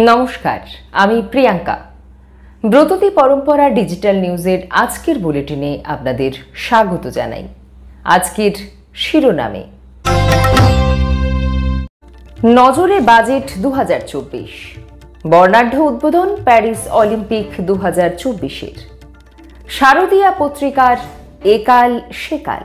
নমস্কার, আমি প্রিয়াঙ্কা। ব্রততী পরম্পরা ডিজিটাল নিউজের আজকের বুলেটিনে আপনাদের স্বাগত জানাই। আজকের শিরোনামে নজরে বাজেট 2024, বর্ণাঢ্য উদ্বোধন প্যারিস অলিম্পিক 2024-এর, শারদীয়া পত্রিকার একাল সেকাল।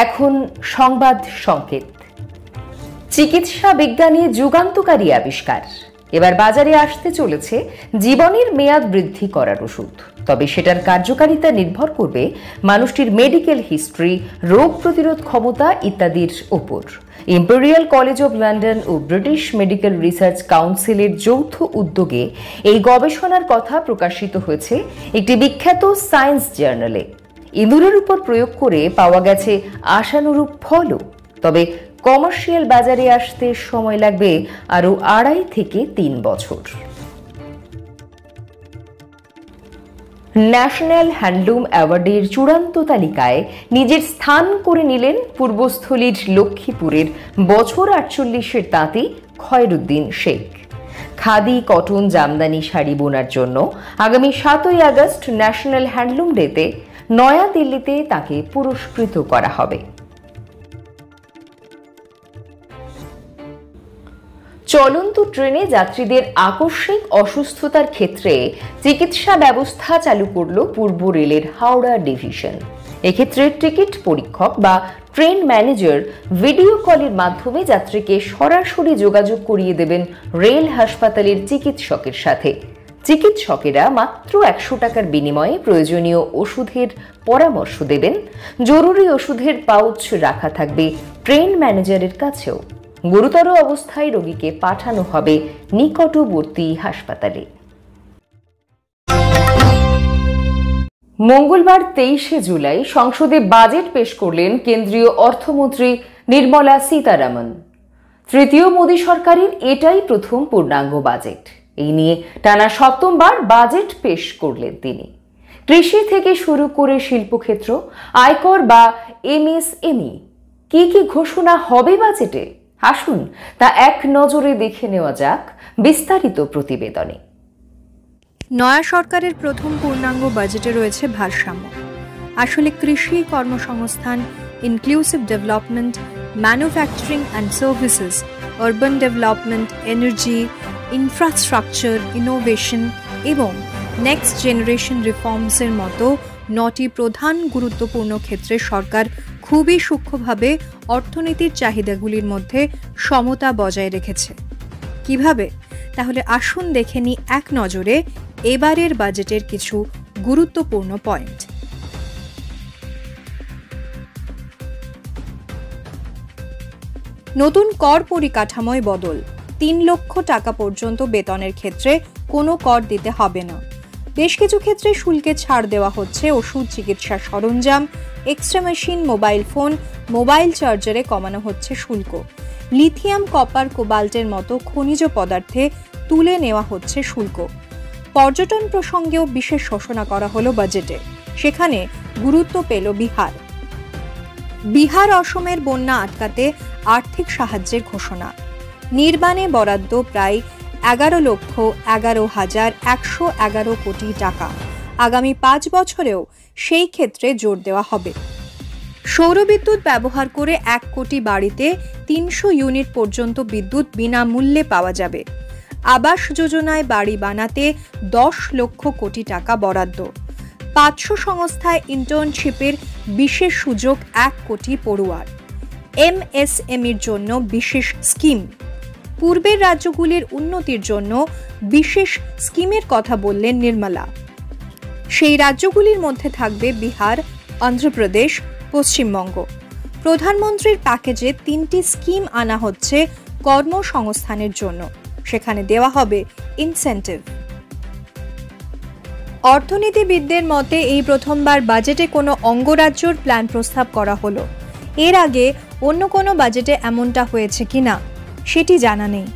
এখন সংবাদ সংকেত। চিকিৎসা বিজ্ঞানে যুগান্তকারী আবিষ্কার। এবার বাজারে আসতে চলেছে জীবনের মেয়াদ বৃদ্ধি করার ওষুধ। তবে সেটার কার্যকারিতা নির্ভর করবে মানুষটির মেডিকেল হিস্ট্রি, রোগ প্রতিরোধ ক্ষমতা ইত্যাদির উপর। ইম্পেরিয়াল কলেজ অব লন্ডন ও ব্রিটিশ মেডিকেল রিসার্চ কাউন্সিলের যৌথ উদ্যোগে এই গবেষণার কথা প্রকাশিত হয়েছে একটি বিখ্যাত সায়েন্স জার্নালে। ইঁদুরের উপর প্রয়োগ করে পাওয়া গেছে আশানুরূপ ফলও। তবে কমার্শিয়াল বাজারে আসতে সময় লাগবে আরও 2.5 থেকে 3 বছর। ন্যাশনাল হ্যান্ডলুম অ্যাওয়ার্ডের চূড়ান্ত তালিকায় নিজের স্থান করে নিলেন পূর্বস্থলীর লক্ষ্মীপুরের বছর 48-এর তাঁতি খয়রুদ্দিন শেখ। খাদি, কটন, জামদানি শাড়ি বোনার জন্য আগামী 7ই আগস্ট ন্যাশনাল হ্যান্ডলুম ডেতে নয়াদিল্লিতে তাকে পুরস্কৃত করা হবে। চলন্ত ট্রেনে যাত্রীদের আকস্মিক অসুস্থতার ক্ষেত্রে চিকিৎসা ব্যবস্থা চালু করল পূর্ব রেলের হাওড়া ডিভিশন। এক্ষেত্রে টিকিট পরীক্ষক বা ট্রেন ম্যানেজার ভিডিও কলের মাধ্যমে যাত্রীকে সরাসরি যোগাযোগ করিয়ে দেবেন রেল হাসপাতালের চিকিৎসকের সাথে। চিকিৎসকেরা মাত্র 100 টাকার বিনিময়ে প্রয়োজনীয় ওষুধের পরামর্শ দেবেন। জরুরি ওষুধের পাউচ রাখা থাকবে ট্রেন ম্যানেজারের কাছেও। গুরুতর অবস্থায় রোগীকে পাঠানো হবে নিকটবর্তী হাসপাতালে। মঙ্গলবার 23শে জুলাই সংসদে বাজেট পেশ করলেন কেন্দ্রীয় অর্থমন্ত্রী নির্মলা সীতারামন। তৃতীয় মোদী সরকারের এটাই প্রথম পূর্ণাঙ্গ বাজেট। এই নিয়ে টানা 7বার বাজেট পেশ করলেন তিনি। কৃষি থেকে শুরু করে শিল্পক্ষেত্র, আয়কর বা এমএসএমই কি কি ঘোষণা হবে বাজেটে, আসুন তা এক নজরে দেখে নেওয়া যাক বিস্তারিত প্রতিবেদনে। নয়া সরকারের প্রথম পূর্ণাঙ্গ বাজেটে রয়েছে ভারসাম্য। আসলে কৃষি, কর্মসংস্থান, inclusive development, manufacturing and services, urban development, energy, infrastructure, innovation এবং নেক্সট জেনারেশন রিফর্মসের মতো 9টি প্রধান গুরুত্বপূর্ণ ক্ষেত্রে সরকার খুবই সূক্ষ্মভাবে অর্থনীতির চাহিদাগুলির মধ্যে সমতা বজায় রেখেছে। কিভাবে? তাহলে আসুন দেখে নিই এক নজরে এবারের বাজেটের কিছু গুরুত্বপূর্ণ পয়েন্ট। নতুন কর পরিকাঠামোয় বদল। 3 লক্ষ টাকা পর্যন্ত বেতনের ক্ষেত্রে কোনো কর দিতে হবে না। বেশ কিছু ক্ষেত্রে শুল্কে ছাড় দেওয়া হচ্ছে। ওষুধ, চিকিৎসা সরঞ্জাম, X-ray machine, mobile phone, mobile চার্জারে কমানো হচ্ছে শুল্ক। লিথিয়াম, কপার, কোবাল্টের মতো খনিজ পদার্থে তুলে নেওয়া হচ্ছে শুল্ক। পর্যটন প্রসঙ্গেও বিশেষ ঘোষণা করা হলো বাজেটে। সেখানে গুরুত্ব পেল বিহার। বিহার অসমের বন্যা আটকাতে আর্থিক সাহায্যের ঘোষণা। নির্বাণে বরাদ্দ প্রায় 11,11,111 কোটি টাকা। আগামী 5 বছরেও সেই ক্ষেত্রে জোর দেওয়া হবে। সৌরবিদ্যুৎ ব্যবহার করে 1 কোটি বাড়িতে 300 ইউনিট পর্যন্ত বিদ্যুৎ বিনামূল্যে পাওয়া যাবে। আবাস যোজনায় বাড়ি বানাতে 10 লক্ষ কোটি টাকা বরাদ্দ। 500 সংস্থায় ইন্টার্নশিপের বিশেষ সুযোগ 1 কোটি পড়ুয়ার। এমএসএমইর জন্য বিশেষ স্কিম। পূর্বের রাজ্যগুলির উন্নতির জন্য বিশেষ স্কিমের কথা বললেন নির্মলা। সেই রাজ্যগুলির মধ্যে থাকবে বিহার, অন্ধ্রপ্রদেশ, পশ্চিমবঙ্গ। প্রধানমন্ত্রীর প্যাকেজে 3টি স্কিম আনা হচ্ছে কর্মসংস্থানের জন্য। সেখানে দেওয়া হবে ইনসেন্টিভ। অর্থনীতিবিদদের মতে এই প্রথমবার বাজেটে কোনো অঙ্গরাজ্যর প্ল্যান প্রস্তাব করা হলো। এর আগে অন্য কোনো বাজেটে এমনটা হয়েছে কিনা সেটি জানা নেই।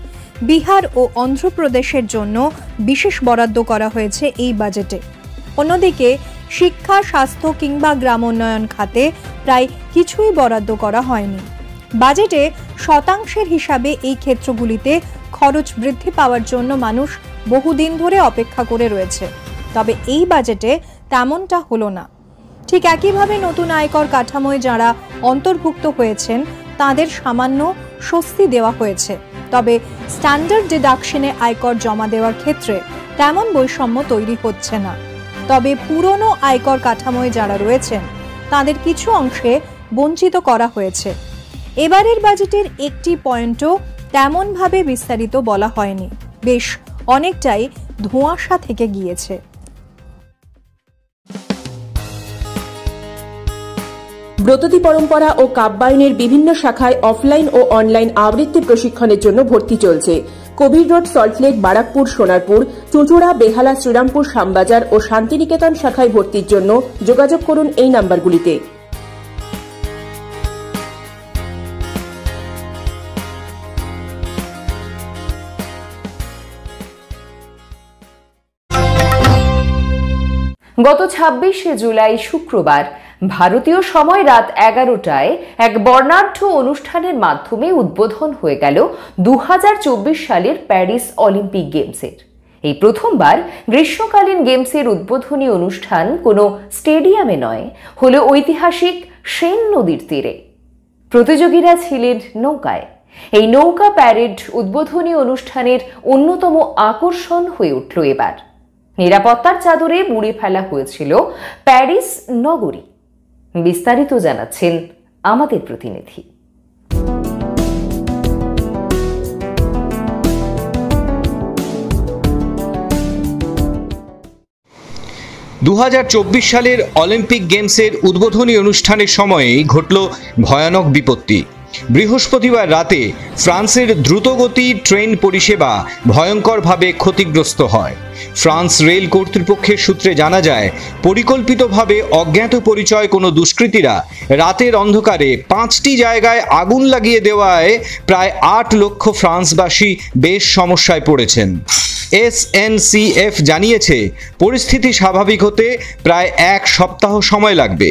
বিহার ও অন্ধ্রপ্রদেশের জন্য বিশেষ বরাদ্দ করা হয়েছে এই বাজেটে। অন্যদিকে শিক্ষা, স্বাস্থ্য কিংবা গ্রামোন্নয়ন খাতে প্রায় কিছুই বরাদ্দ করা হয়নি। বাজেটে শতাংশের হিসাবে এই ক্ষেত্রগুলিতে খরচ বৃদ্ধি পাওয়ার জন্য মানুষ বহুদিন ধরে অপেক্ষা করে রয়েছে। তবে এই বাজেটে তেমনটা হলো না। ঠিক একইভাবে নতুন আয়কর কাঠামোয় যারা অন্তর্ভুক্ত হয়েছেন তাদের সামান্য স্বস্তি দেওয়া হয়েছে। তবে স্ট্যান্ডার্ড ডিডাকশনে আয়কর জমা দেওয়ার ক্ষেত্রে তেমন বৈষম্য তৈরি হচ্ছে না। তবে পুরনো আয়কর কাঠামোয় যারা রয়েছেন তাদের কিছু অংশে বঞ্চিত করা হয়েছে। এবারের বাজেটের একটি পয়েন্টও তেমনভাবে বিস্তারিত বলা হয়নি। বেশ অনেকটাই ধোঁয়াশা থেকে গিয়েছে। ব্রততী পরম্পরা ও কাব্যায়নের বিভিন্ন শাখায় অফলাইন ও অনলাইন আবৃত্তি প্রশিক্ষণের জন্য ভর্তি চলছে। কবির রোড, সল্টলেক, বারাকপুর, সোনারপুর, চুঁচুড়া, বেহালা, শ্রীরামপুর, শ্যামবাজার ও শান্তিনিকেতন শাখায় ভর্তির জন্য যোগাযোগ করুন এই নাম্বারগুলিতে। গত ২৬শে জুলাই শুক্রবার ভারতীয় সময় রাত ১১টায় এক বর্ণাঢ্য অনুষ্ঠানের মাধ্যমে উদ্বোধন হয়ে গেল ২০২৪ সালের প্যারিস অলিম্পিক গেমসের। এই প্রথমবার গ্রীষ্মকালীন গেমসের উদ্বোধনী অনুষ্ঠান কোনো স্টেডিয়ামে নয়, হলো ঐতিহাসিক সেন নদীর তীরে। প্রতিযোগীরা ছিলেন নৌকায়। এই নৌকা প্যারেড উদ্বোধনী অনুষ্ঠানের অন্যতম আকর্ষণ হয়ে উঠল এবার। নিরাপত্তার চাদরে মুড়ে ফেলা হয়েছিল প্যারিস নগরী। বিস্তারিত জানাচ্ছেন আমাদের প্রতিনিধি। ২০২৪ সালের অলিম্পিক গেমসের উদ্বোধনী অনুষ্ঠানের সময়েই ঘটল ভয়ানক বিপত্তি। বৃহস্পতিবার রাতে ফ্রান্সের দ্রুতগতি ট্রেন পরিষেবা ভয়ঙ্করভাবে ক্ষতিগ্রস্ত হয়। ফ্রান্স রেল কর্তৃপক্ষের সূত্রে জানা যায়, পরিকল্পিতভাবে অজ্ঞাত পরিচয় কোনো দুষ্কৃতীরা রাতের অন্ধকারে ৫টি জায়গায় আগুন লাগিয়ে দেওয়ায় প্রায় ৮ লক্ষ ফ্রান্সবাসী বেশ সমস্যায় পড়েছেন। SNCF জানিয়েছে, পরিস্থিতি স্বাভাবিক হতে প্রায় ১ সপ্তাহ সময় লাগবে।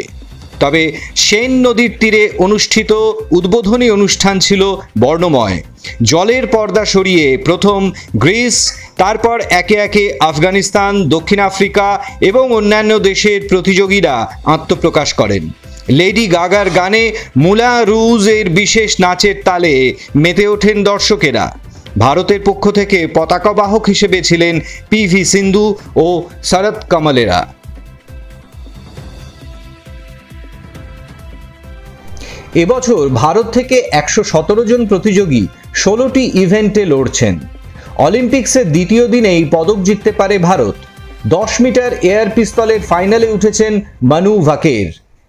তবে সেন নদীর তীরে অনুষ্ঠিত উদ্বোধনী অনুষ্ঠান ছিল বর্ণময়। জলের পর্দা সরিয়ে প্রথম গ্রিস, তারপর একে একে আফগানিস্তান, দক্ষিণ আফ্রিকা এবং অন্যান্য দেশের প্রতিযোগীরা আত্মপ্রকাশ করেন। লেডি গাগার গানে মুলা রুজ এর বিশেষ নাচের তালে মেতে ওঠেন দর্শকেরা। ভারতের পক্ষ থেকে পতাকাবাহক হিসেবে ছিলেন PV সিন্ধু ও শরৎ কমলেরা। এবছর ভারত থেকে ১১৭ জন প্রতিযোগী ১৬টি ইভেন্টে লড়ছেন। অলিম্পিক্সের দ্বিতীয় দিনেই পদক জিততে পারে ভারত। ১০ মিটার এয়ার পিস্তলের ফাইনালে উঠেছেন মনু ভাকের।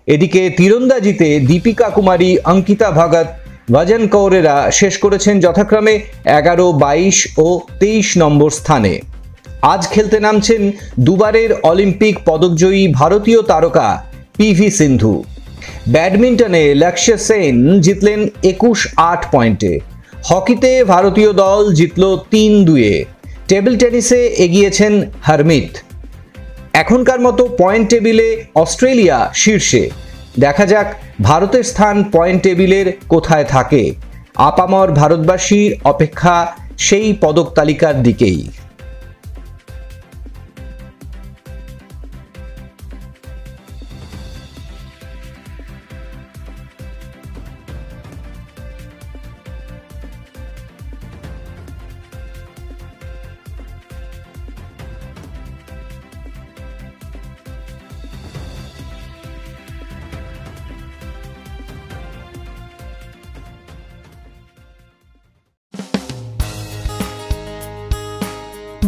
এদিকে তীরন্দাজিতে দীপিকা কুমারী, অঙ্কিতা ভগত, ভজন কৌরেরা শেষ করেছেন যথাক্রমে ১১, ২২ ও ২৩ নম্বর স্থানে। আজ খেলতে নামছেন দুবারের অলিম্পিক পদকজয়ী ভারতীয় তারকা PV সিন্ধু। ব্যাডমিন্টনে লক্ষ্য সেন জিতলেন ২১-৮ পয়েন্টে। হকিতে ভারতীয় দল জিতল ৩-২-এ। টেবিল টেনিসে এগিয়েছেন হরমিত। এখনকার মতো পয়েন্ট টেবিলে অস্ট্রেলিয়া শীর্ষে। দেখা যাক ভারতের স্থান পয়েন্ট টেবিলের কোথায় থাকে। আপামর ভারতবাসীর অপেক্ষা সেই পদক তালিকার দিকেই।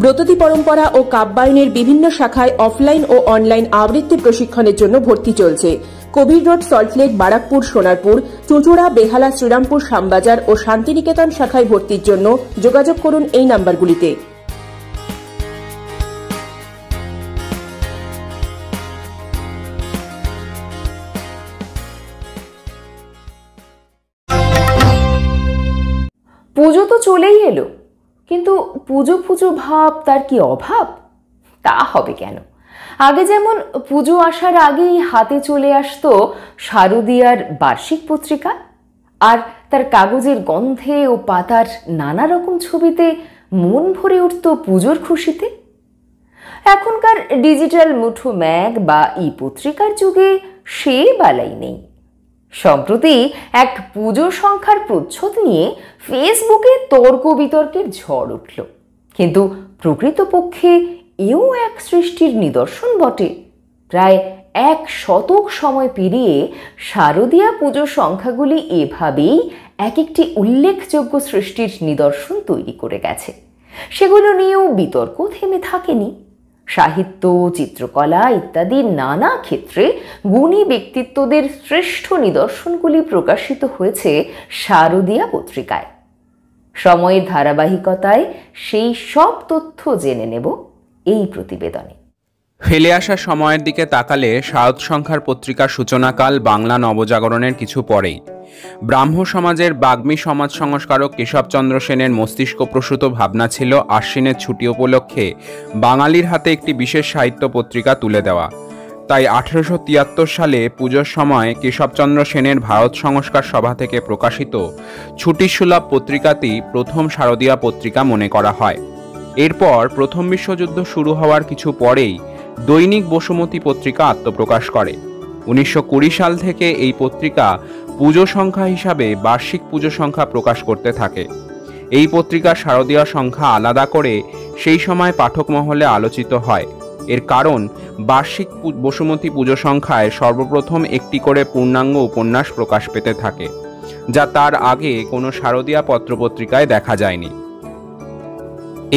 ব্রততী পরম্পরা ও কাব্যায়নের বিভিন্ন শাখায় অফলাইন ও অনলাইন আবৃত্তি প্রশিক্ষণের জন্য ভর্তি চলছে। কবির রোড, সল্টলেক, বারাকপুর, সোনারপুর, চুঁচুড়া, বেহালা, শ্রীরামপুর, শ্যামবাজার ও শান্তিনিকেতন শাখায় ভর্তির জন্য যোগাযোগ করুন এই নাম্বারগুলিতে। পুজো তো চলেই এলো, কিন্তু পুজো পুজো ভাব তার কি অভাব? তা হবে কেন? আগে যেমন পুজো আসার আগেই হাতে চলে আসতো শারদীয়ার বার্ষিক পত্রিকা, আর তার কাগজের গন্ধে ও পাতার নানা রকম ছবিতে মন ভরে উঠত পুজোর খুশিতে। এখনকার ডিজিটাল মুঠো ম্যাগ বা ই পত্রিকার যুগে সে বালাই নেই। সম্প্রতি এক পুজো সংখ্যার প্রচ্ছদ নিয়ে ফেসবুকে তর্ক বিতর্কের ঝড় উঠল, কিন্তু প্রকৃতপক্ষে এও এক সৃষ্টির নিদর্শন বটে। প্রায় 1 শতক সময় পেরিয়ে শারদীয়া পুজো সংখ্যাগুলি এভাবেই এক একটি উল্লেখযোগ্য সৃষ্টির নিদর্শন তৈরি করে গেছে। সেগুলো নিয়েও বিতর্ক থেমে থাকেনি। সাহিত্য, চিত্রকলা ইত্যাদি নানা ক্ষেত্রে গুণী ব্যক্তিত্বদের শ্রেষ্ঠ নিদর্শনগুলি প্রকাশিত হয়েছে শারদীয়া পত্রিকায়। সময়ের ধারাবাহিকতায় সেই সব তথ্য জেনে নেব এই প্রতিবেদনে। ফেলে আসা সময়ের দিকে তাকালে শারদ সংখ্যার পত্রিকার সূচনাকাল বাংলা নবজাগরণের কিছু পরেই। ব্রাহ্ম সমাজের বাগ্মী সমাজ সংস্কারক কেশবচন্দ্র সেনের মস্তিষ্কপ্রসূত ভাবনা ছিল আশ্বিনের ছুটি উপলক্ষে বাঙালির হাতে একটি বিশেষ সাহিত্য পত্রিকা তুলে দেওয়া। তাই 1873 সালে পুজোর সময় কেশবচন্দ্র সেনের ভারত সংস্কার সভা থেকে প্রকাশিত ছুটিসুলভ পত্রিকাটি প্রথম শারদীয়া পত্রিকা মনে করা হয়। এরপর প্রথম বিশ্বযুদ্ধ শুরু হওয়ার কিছু পরেই দৈনিক বসুমতী পত্রিকা আত্মপ্রকাশ করে। 1920 সাল থেকে এই পত্রিকা পুজো সংখ্যা হিসাবে বার্ষিক পুজো সংখ্যা প্রকাশ করতে থাকে। এই পত্রিকার শারদীয়া সংখ্যা আলাদা করে সেই সময় পাঠক মহলে আলোচিত হয়। এর কারণ বার্ষিক বসুমতী পুজো সংখ্যায় সর্বপ্রথম একটি করে পূর্ণাঙ্গ উপন্যাস প্রকাশ পেতে থাকে, যা তার আগে কোনো শারদীয়া পত্রপত্রিকায় দেখা যায়নি।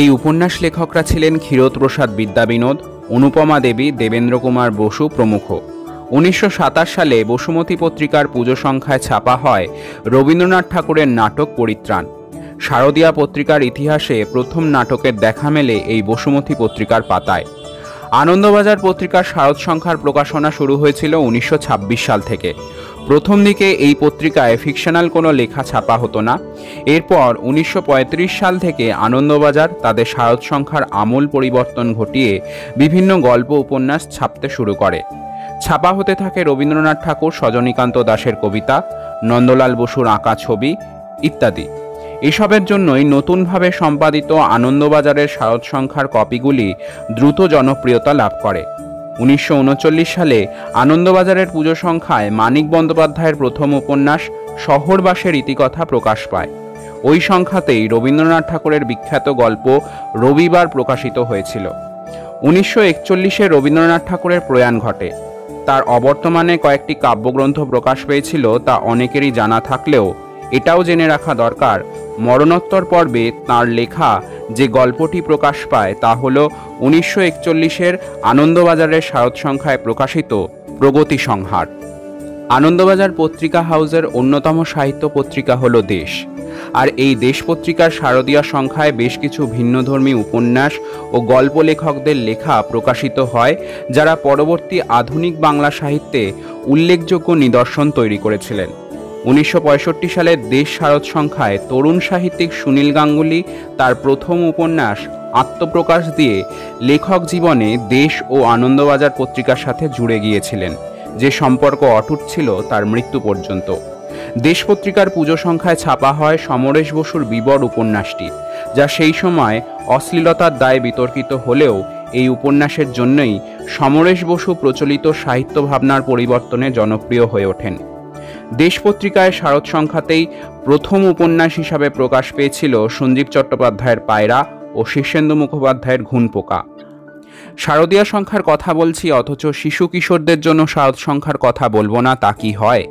এই উপন্যাস লেখকরা ছিলেন ক্ষীরোদপ্রসাদ বিদ্যাবিনোদ, অনুপমা দেবী, দেবেন্দ্র কুমার বসু প্রমুখ। 1927 সালে বসুমতী পত্রিকার পুজো সংখ্যায় ছাপা হয় রবীন্দ্রনাথ ঠাকুরের নাটক পরিত্রাণ। শারদীয়া পত্রিকার ইতিহাসে প্রথম নাটকের দেখা মেলে এই বসুমতী পত্রিকার পাতায়। আনন্দবাজার পত্রিকার শারদ সংখ্যার প্রকাশনা শুরু হয়েছিল 1926 সাল থেকে। প্রথম দিকে এই পত্রিকায় ফিকশনাল কোনো লেখা ছাপা হতো না। এরপর 1935 সাল থেকে আনন্দবাজার তাদের শারদ সংখ্যার আমূল পরিবর্তন ঘটিয়ে বিভিন্ন গল্প উপন্যাস ছাপতে শুরু করে। ছাপা হতে থাকে রবীন্দ্রনাথ ঠাকুর, সজনীকান্ত দাশের কবিতা, নন্দলাল বসুর আঁকা ছবি ইত্যাদি। এসবের জন্যই নতুনভাবে সম্পাদিত আনন্দবাজারের শারদ সংখ্যার কপিগুলি দ্রুত জনপ্রিয়তা লাভ করে। 1939 সালে আনন্দবাজারের পুজো সংখ্যায় মানিক বন্দ্যোপাধ্যায়ের প্রথম উপন্যাস শহরবাসের ইতিকথা প্রকাশ পায়। ওই সংখ্যাতেই রবীন্দ্রনাথ ঠাকুরের বিখ্যাত গল্প রবিবার প্রকাশিত হয়েছিল। 1941-এ রবীন্দ্রনাথ ঠাকুরের প্রয়াণ ঘটে। তার অবর্তমানে কয়েকটি কাব্যগ্রন্থ প্রকাশ পেয়েছিল, তা অনেকেরই জানা থাকলেও এটাও জেনে রাখা দরকার, মরণোত্তর পর্বে তাঁর লেখা যে গল্পটি প্রকাশ পায় তা হল 1941-এর আনন্দবাজারের শারদ সংখ্যায় প্রকাশিত প্রগতি সংহার। আনন্দবাজার পত্রিকা হাউসের অন্যতম সাহিত্য পত্রিকা হল দেশ, আর এই দেশ পত্রিকার শারদীয়া সংখ্যায় বেশ কিছু ভিন্নধর্মী উপন্যাস ও গল্প লেখকদের লেখা প্রকাশিত হয়, যারা পরবর্তী আধুনিক বাংলা সাহিত্যে উল্লেখযোগ্য নিদর্শন তৈরি করেছিলেন। 1965 সালের দেশ শারদ সংখ্যায় তরুণ সাহিত্যিক সুনীল গাঙ্গুলি তার প্রথম উপন্যাস আত্মপ্রকাশ দিয়ে লেখক জীবনে দেশ ও আনন্দবাজার পত্রিকার সাথে জুড়ে গিয়েছিলেন, যে সম্পর্ক অটুট ছিল তার মৃত্যু পর্যন্ত। দেশ পত্রিকার পুজো সংখ্যায় ছাপা হয় সমরেশ বসুর বিবর উপন্যাসটি, যা সেই সময় অশ্লীলতার দায়ে বিতর্কিত হলেও এই উপন্যাসের জন্যই সমরেশ বসু প্রচলিত সাহিত্য ভাবনার পরিবর্তনে জনপ্রিয় হয়ে ওঠেন। দেশ পত্রিকায় শারদ সংখ্যাতেই প্রথম উপন্যাস হিসাবে প্রকাশ পেয়েছিল সঞ্জীব চট্টোপাধ্যায়ের পায়রা ও শীর্ষেন্দু মুখোপাধ্যায়ের ঘুণপোকা। শারদীয়া সংখ্যার কথা বলছি, অথচ শিশু কিশোরদের জন্য শারদ সংখ্যার কথা বলবো না, তা কি হয়?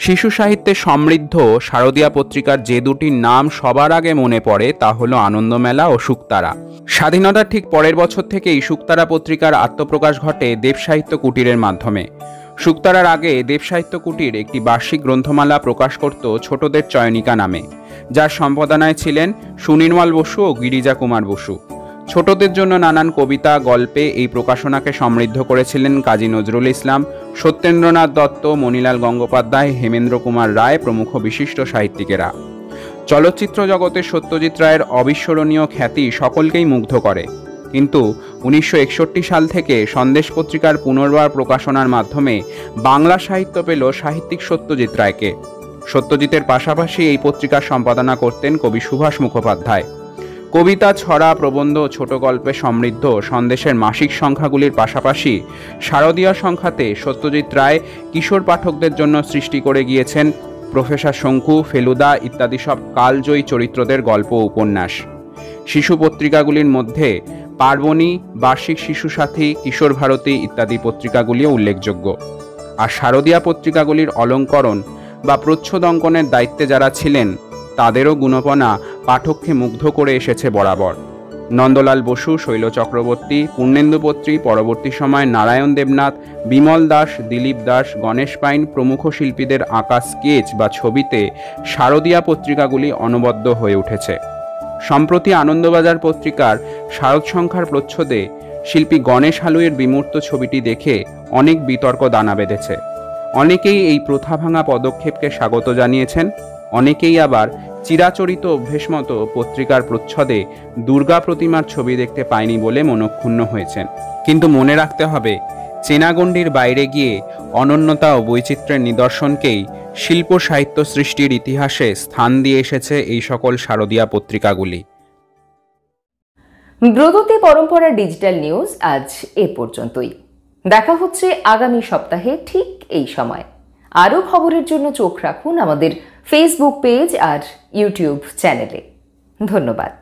শিশু সাহিত্যে সমৃদ্ধ শারদীয়া পত্রিকার যে দুটির নাম সবার আগে মনে পড়ে তা হলো আনন্দমেলা ও শুকতারা। স্বাধীনতার ঠিক পরের বছর থেকেই শুকতারা পত্রিকার আত্মপ্রকাশ ঘটে দেব সাহিত্য কুটিরের মাধ্যমে। শুকতারার আগে দেব সাহিত্য কুটির একটি বার্ষিক গ্রন্থমালা প্রকাশ করত ছোটদের চয়নিকা নামে, যার সম্পাদনায় ছিলেন সুনির্মল বসু ও গিরিজা কুমার বসু। ছোটদের জন্য নানান কবিতা গল্পে এই প্রকাশনাকে সমৃদ্ধ করেছিলেন কাজী নজরুল ইসলাম, সত্যেন্দ্রনাথ দত্ত, মণিলাল গঙ্গোপাধ্যায়, হেমেন্দ্র কুমার রায় প্রমুখ বিশিষ্ট সাহিত্যিকেরা। চলচ্চিত্র জগতে সত্যজিৎ রায়ের অবিস্মরণীয় খ্যাতি সকলকেই মুগ্ধ করে, কিন্তু 1961 সাল থেকে সন্দেশ পত্রিকার পুনর্বার প্রকাশনার মাধ্যমে বাংলা সাহিত্য পেল সাহিত্যিক সত্যজিৎ রায়কে। সত্যজিতের পাশাপাশি এই পত্রিকার সম্পাদনা করতেন কবি সুভাষ মুখোপাধ্যায়। কবিতা, ছড়া, প্রবন্ধ ও ছোট গল্পে সমৃদ্ধ সন্দেশের মাসিক সংখ্যাগুলির পাশাপাশি শারদীয় সংখ্যাতে সত্যজিৎ রায় কিশোর পাঠকদের জন্য সৃষ্টি করে গিয়েছেন প্রফেসর শঙ্কু, ফেলুদা ইত্যাদি সব কালজয়ী চরিত্রদের গল্প ও উপন্যাস। শিশু পত্রিকাগুলির মধ্যে পার্বণী, বার্ষিক শিশু সাথী, কিশোর ভারতী ইত্যাদি পত্রিকাগুলিও উল্লেখযোগ্য। আর শারদীয়া পত্রিকাগুলির অলঙ্করণ বা প্রচ্ছদ অঙ্কনের দায়িত্বে যারা ছিলেন তাদেরও গুণপনা পাঠককে মুগ্ধ করে এসেছে বরাবর। নন্দলাল বসু, শৈল চক্রবর্তী, পূর্ণেন্দু পত্রী, পরবর্তী সময়ে নারায়ণ দেবনাথ, বিমল দাস, দিলীপ দাস, গণেশ পাইন প্রমুখ শিল্পীদের আঁকা স্কেচ বা ছবিতে শারদীয়া পত্রিকাগুলি অনবদ্য হয়ে উঠেছে। সম্প্রতি আনন্দবাজার পত্রিকার শারদ সংখ্যার প্রচ্ছদে শিল্পী গণেশ হালুয়ের বিমূর্ত ছবিটি দেখে অনেক বিতর্ক দানা বেঁধেছে। অনেকেই এই প্রথা ভাঙা পদক্ষেপকে স্বাগত জানিয়েছেন, অনেকেই আবার চিরাচরিত অভ্যেস মতো পত্রিকার প্রচ্ছদে দুর্গা প্রতিমার ছবি দেখতে পায়নি বলে মনক্ষুণ্ণ হয়েছেন। কিন্তু মনে রাখতে হবে, চেনাগণ্ডির বাইরে গিয়ে অনন্যতা ও বৈচিত্র্যের নিদর্শনকেই শিল্প সাহিত্য সৃষ্টির ইতিহাসে স্থান দিয়ে এসেছে এই সকল শারদীয়া পত্রিকাগুলি। ব্রততী পরম্পরা ডিজিটাল নিউজ আজ এ পর্যন্তই। দেখা হচ্ছে আগামী সপ্তাহে ঠিক এই সময়। আরও খবরের জন্য চোখ রাখুন আমাদের ফেসবুক পেজ আর ইউটিউব চ্যানেলে। ধন্যবাদ।